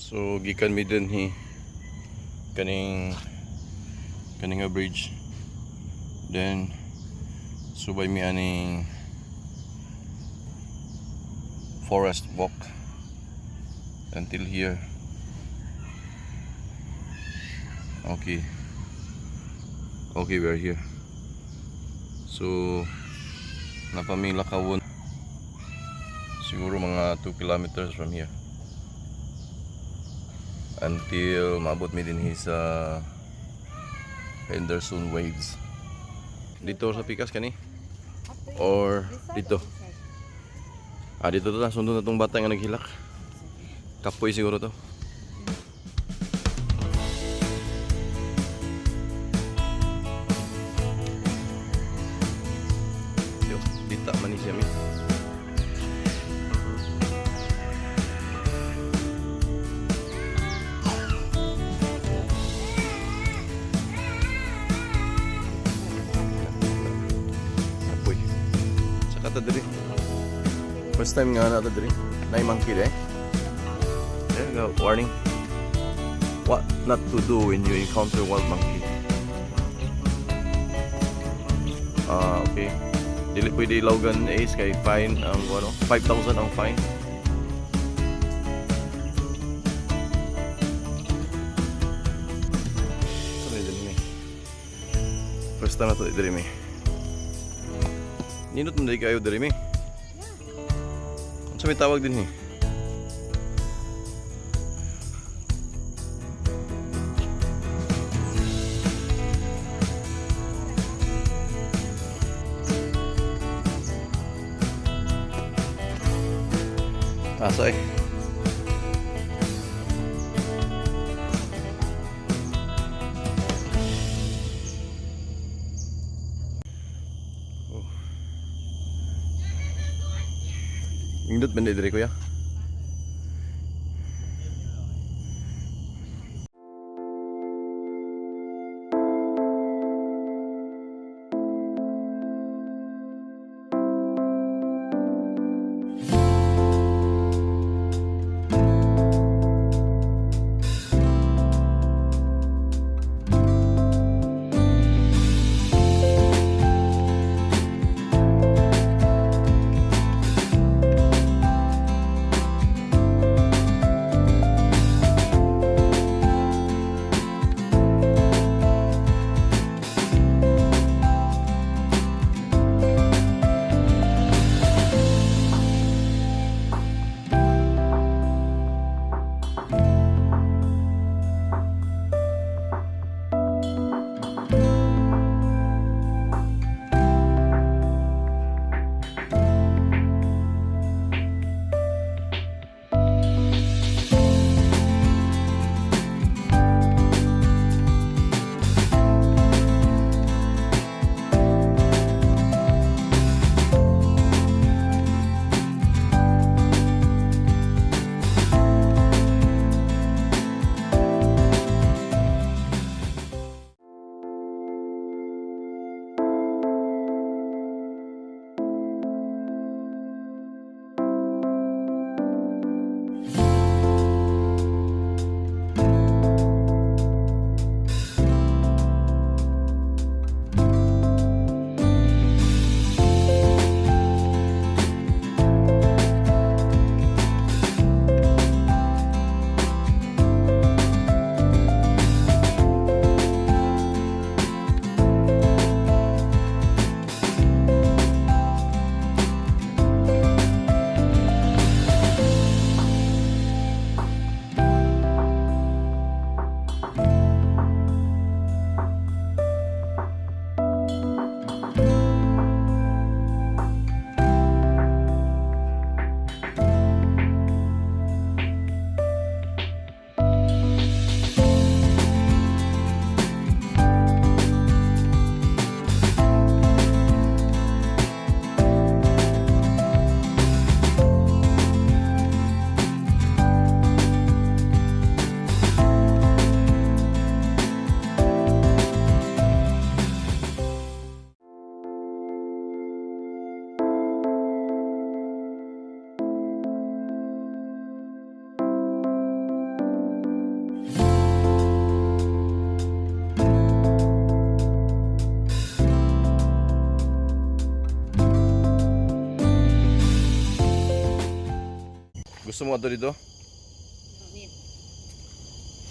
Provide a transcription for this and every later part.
So gikan mi dinhi kaning nga bridge, then subay mi aning forest walk until here. Okay, we're here. So napamila kawon siguro mga 2 kilometers from here until maabot mi din sa Henderson waves. Dito sa pikas kani or dito? Dito to na, sundo na tong bata nga naghilak. Kapoy siguro to. Yo, dita man ni siya mi. Kapoy. Saka ta diri. First time nga na ito diri. Na monkey eh. There you go. Warning. What not to do when you encounter wild monkey. Okay. Dili pwede ilawgan ace kay fine ang 5,000 ang fine. First time na ito diri mi. Ninot mo dali kayo diri mi. Ano sa may tawag din eh? Asa eh? Indot benda diri ko ya. Gusto mo ato dito?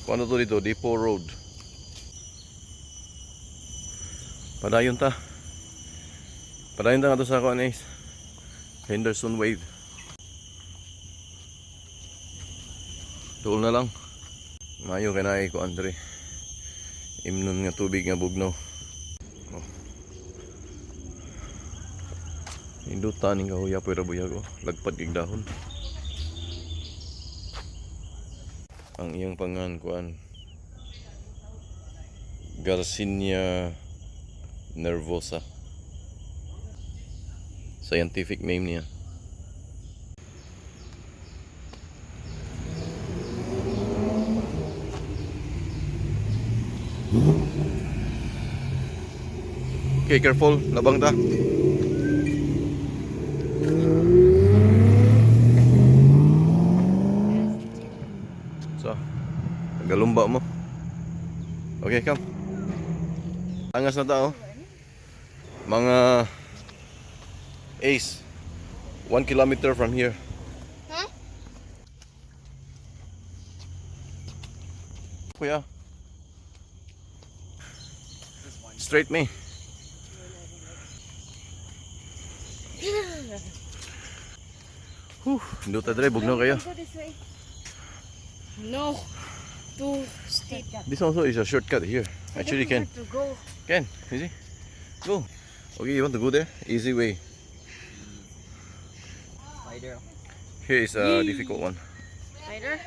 Kung ano to dito? Depot Road. Padayon ta. Padayon ta nga to sa kuan is Henderson Wave. Tuol na lang. Mayo kay naay ko Andre. Imnon nga tubig nga bugnaw. Oh. Indutan ning kahuya pero buyag oh. Lagpad kig dahon. Ang iyang pangan kuan Garcinia nervosa. Scientific name niya. Okay, careful, labang ta. So, galumba mo. Okay, come. Angas na tao. Mga Ace, 1 kilometer from here. Huh? Kuya. Straight me. Induta dre, bugnaw kayo. Go this way. No. Too steep. This also is a shortcut here. Actually can. To go. Can, you see? Go. Okay, you want to go there? Easy way. Here is a difficult one. Later.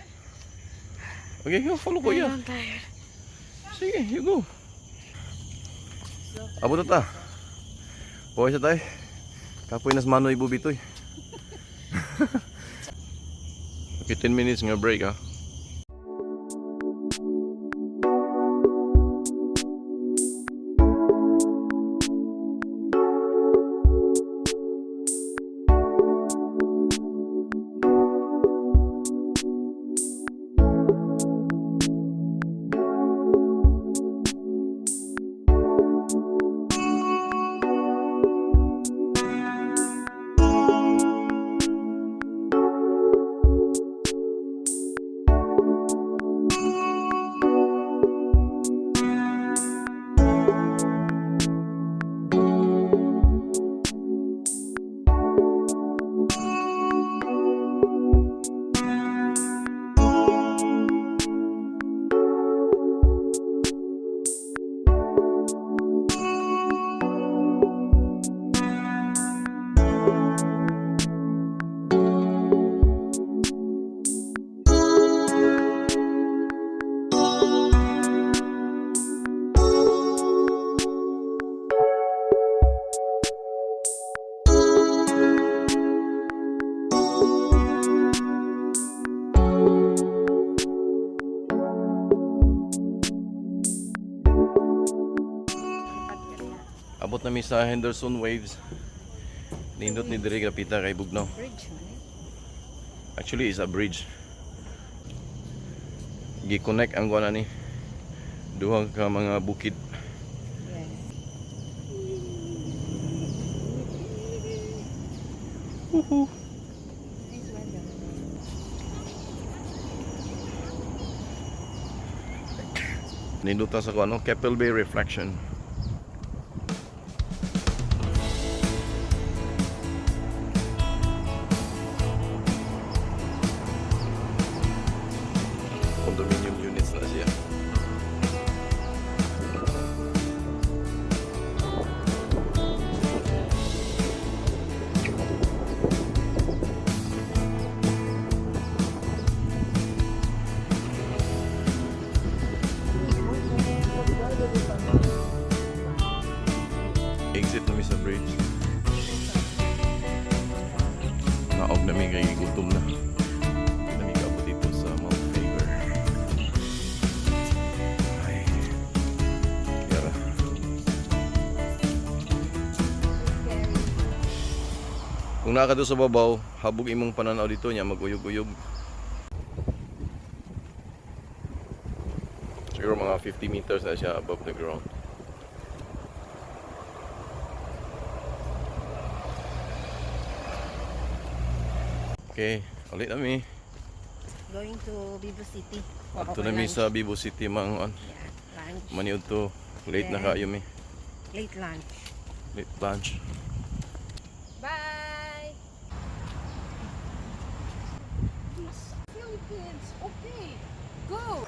Okay, go, follow ko yan. I'm tired. Sige, you go. Abot na ta. Pawis na tayo. Kapoy nas manoy bubitoy. Okay, 10 minutes nga break ha. Abot na mi sa Henderson Waves. Nindot ni diri kapita kay bugnaw. Bridge, man. Actually is a bridge. Gi-connect ang kuan ani. Duha ka mga bukid. Yes. Woohoo. Nice weather. Nindot ta sa kuan no, Keppel Bay Reflection. Condominium units na siya. Exit na mi sa bridge. Naog na mi kay gutom na. Nami kaabot dito sa Mount Faber. Ay. Yara. Kung naka sa babaw, habog imong pananaw dito niya maguyog-uyog. Siguro mga 50 meters na siya above the ground. Okay, ulit na mi. Going to Vivo City. Ato na mi sa Vivo City mangon. Yeah, lunch. Maniud to. Late na Then- kayo mi. Late lunch. Late lunch. Bye! Philippines. Okay. Go.